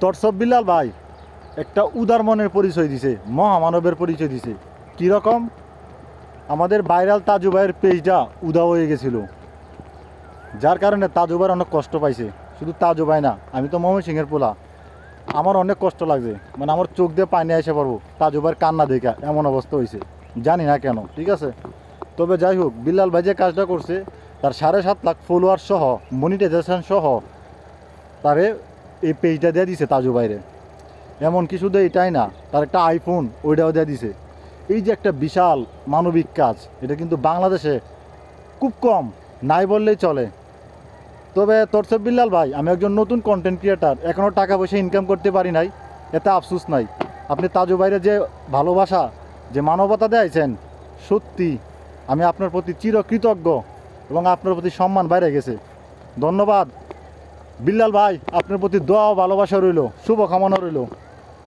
তরসব বিল্লাল ভাই একটা উদার মনের পরিচয় দিছে, মহামানবের পরিচয় দিছে। কীরকম? আমাদের ভাইরাল তাজু ভাইয়ের পেজটা উদাও হয়ে গেছিল, যার কারণে তাজু ভাইয়ের অনেক কষ্ট পাইছে। শুধু তাজু ভাই না, আমি তো ময়মনসিংহের পোলা, আমার অনেক কষ্ট লাগছে। মানে আমার চোখ দিয়ে পানি এসে পারবো তাজু ভাইয়ের কান্না দেখা, এমন অবস্থা হয়েছে, জানি না কেন। ঠিক আছে, তবে যাই হোক, বিল্লাল ভাই যে কাজটা করছে, তার 7.5 লাখ ফলোয়ার সহ মনিটাইজেশন সহ তারে এই পেজটা দিয়ে দিছে তাজু ভাইরে। এমনকি শুধু এটাই না, তার একটা আইফোন ওইটাও দিয়ে দিছে। এই যে একটা বিশাল মানবিক কাজ, এটা কিন্তু বাংলাদেশে খুব কম, নাই বললেই চলে। তবে তরসব বিল্লাল ভাই, আমি একজন নতুন কন্টেন্ট ক্রিয়েটার, এখনও টাকা পয়সা ইনকাম করতে পারি নাই, এতে আফসোস নাই। আপনি তাজু ভাইরে যে ভালোবাসা, যে মানবতা দেয়ছেন, সত্যি আমি আপনার প্রতি চিরকৃতজ্ঞ এবং আপনার প্রতি সম্মান বাইরে গেছে। ধন্যবাদ বিল্লাল ভাই, আপনার প্রতি দোয়া ও ভালোবাসা রইল, শুভকামনা রইল।